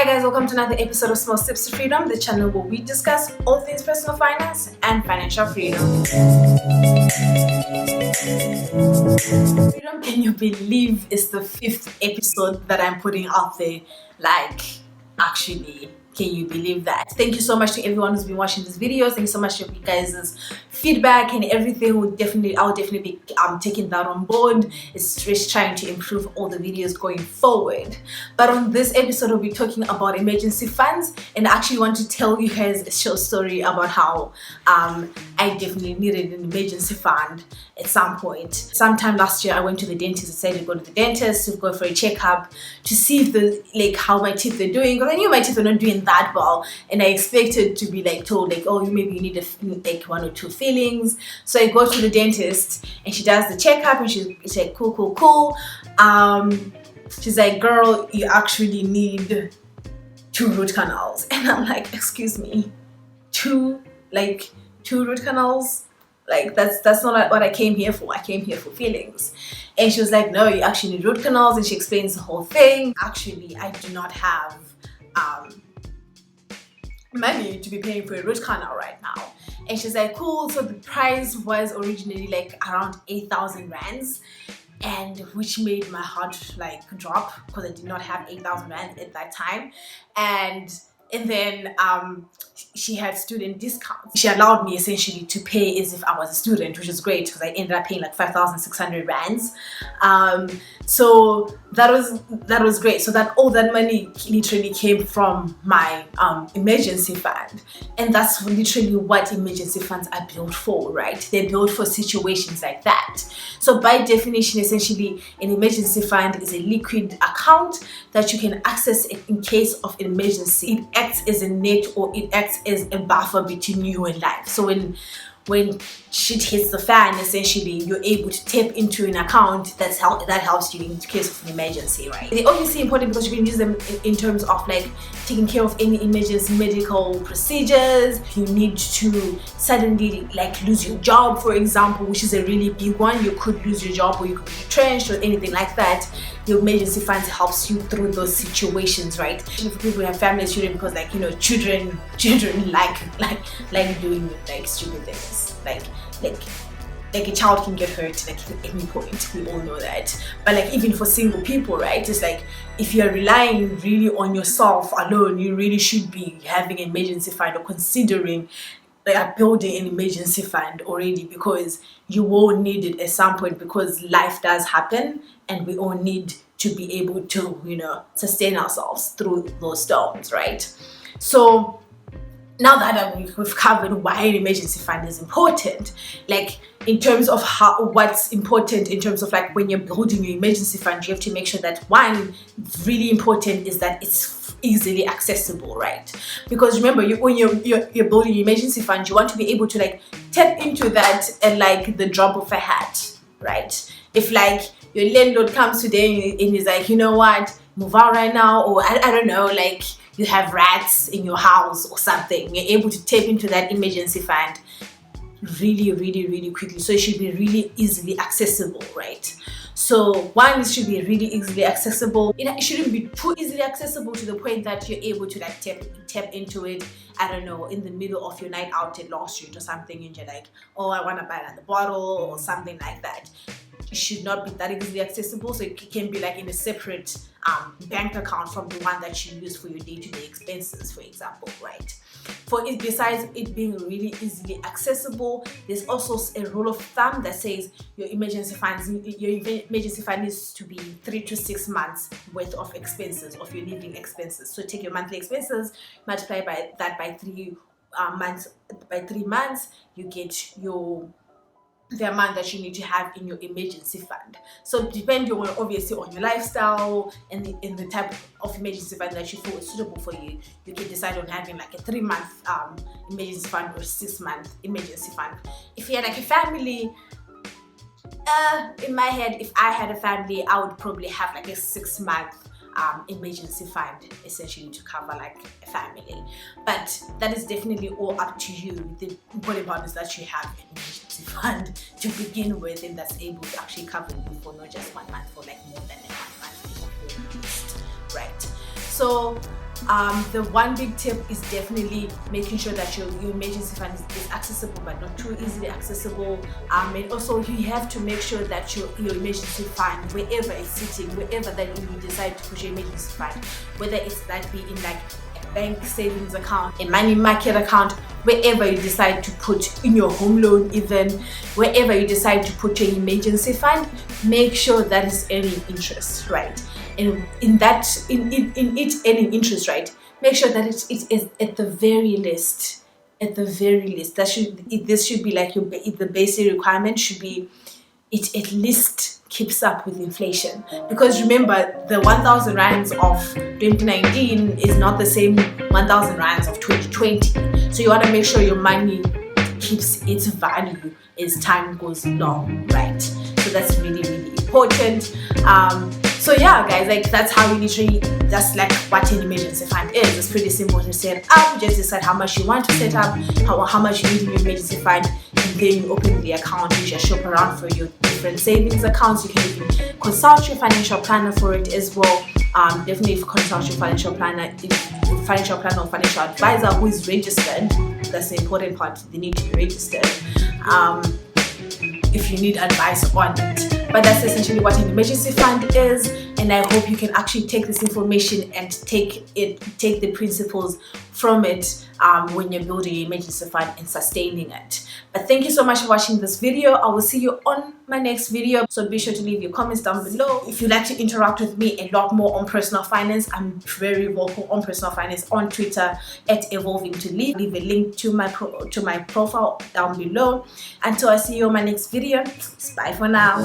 Hi guys, welcome to another episode of Small Steps to Freedom, the channel where we discuss all things personal finance and financial freedom. Freedom, can you believe it's the 5th episode that I'm putting out there? Actually, can you believe that? Thank you so much to everyone who's been watching this video. Thank you so much for you guys' feedback and everything. I'll definitely be taking that on board. It's just trying to improve all the videos going forward. But on this episode, we'll be talking about emergency funds, and I actually want to tell you guys a short story about how I definitely needed an emergency fund at some point. Sometime last year, I went to the dentist. I decided to go to the dentist to go for a checkup to see if how my teeth are doing, because I knew my teeth were not doing that well, and I expected to be told oh, maybe you need one or two fillings. So I go to the dentist and she does the checkup and she's like cool. She's like, girl, you actually need 2 root canals. And I'm like, excuse me, two root canals? That's not what I came here for. I came here for fillings. And she was like, no, you actually need root canals. And she explains the whole thing. Actually, I do not have money to be paying for a root canal right now. And she's like, cool. So the price was originally around 8,000 rands, and which made my heart drop, because I did not have 8,000 rands at that time. And then she had student discounts. She allowed me essentially to pay as if I was a student, which is great, because I ended up paying 5,600 rands. So that was great. So that all that money literally came from my emergency fund, and that's literally what emergency funds are built for, right? They're built for situations like that. So by definition, essentially, an emergency fund is a liquid account that you can access in case of an emergency. It acts as a net, or it acts as a buffer between you and life. So when shit hits the fan, essentially, you're able to tap into an account that helps you in case of an emergency, right? They're obviously important because you can use them in terms of taking care of any emergency medical procedures. You need to suddenly lose your job, for example, which is a really big one. You could lose your job, or you could be retrenched, or anything like that. Your emergency funds helps you through those situations, right? Especially for people who have family children, because children like doing stupid things. A child can get hurt at any point. We all know that. But even for single people, right? It's if you're relying really on yourself alone, you really should be having an emergency fund, or considering building an emergency fund already, because you will need it at some point, because life does happen and we all need to be able to sustain ourselves through those storms, right? So now that we've covered why an emergency fund is important, in terms of what's important in terms of when you're building your emergency fund, you have to make sure that one really important is that it's easily accessible, right? Because remember, when you're building your emergency fund, you want to be able to tap into that at the drop of a hat, right? If your landlord comes today and he's like, you know what, move out right now, or I don't know, you have rats in your house or something, you're able to tap into that emergency fund really, really, really quickly. So it should be really easily accessible, right? So one, it should be really easily accessible. It shouldn't be too easily accessible to the point that you're able to tap into it, I don't know, in the middle of your night out at Long Street or something, and you're like, oh, I want to buy another bottle or something like that. It should not be that easily accessible. So it can be in a separate bank account from the one that you use for your day-to-day expenses, for example, right? Besides it being really easily accessible, there's also a rule of thumb that says your emergency fund needs to be 3 to 6 months worth of expenses, of your living expenses. So take your monthly expenses, multiply by 3 months. By 3 months, you get the amount that you need to have in your emergency fund. So depending obviously on your lifestyle and the type of emergency fund that you feel is suitable for you, you can decide on having a 3-month emergency fund or 6-month emergency fund. If you had a family, in my head, if I had a family, I would probably have a 6-month emergency fund, essentially, to cover a family. But that is definitely all up to you. The important part is that you have an emergency fund to begin with, and that's able to actually cover you for not just 1 month, for more than a 1 month, right? So The one big tip is definitely making sure that your emergency fund is accessible but not too easily accessible. And also you have to make sure that your emergency fund, wherever it's sitting, wherever that you decide to put your emergency fund, whether it's that be in like a bank savings account, a money market account, wherever you decide to put in your home loan, even wherever you decide to put your emergency fund, make sure that is earning interest, right? And in it earning interest, right, make sure that it is at the very least, this should be like the basic requirement should be it at least keeps up with inflation. Because remember, the 1,000 rands of 2019 is not the same 1,000 rands of 2020. So you want to make sure your money keeps its value as time goes along, right? So that's really, really important. So yeah, guys, like that's how you literally, that's like what an emergency fund is. It's pretty simple to set up. You just decide how much you want to set up, how much you need in your emergency fund, and then you open the account. You just shop around for your different savings accounts. You can even consult your financial planner for it as well. Definitely, if you consult your financial planner or financial advisor who is registered, that's the important part. They need to be registered. If you need advice on it. But that's essentially what an emergency fund is, and I hope you can actually take this information and take the principles from it when you're building your emergency fund and sustaining it. But thank you so much for watching this video. I will see you on my next video, so be sure to leave your comments down below. If you'd like to interact with me a lot more on personal finance, I'm very vocal on personal finance on Twitter at Evolving to Leave. Leave a link to my profile down below. Until I see you on my next video, bye for now.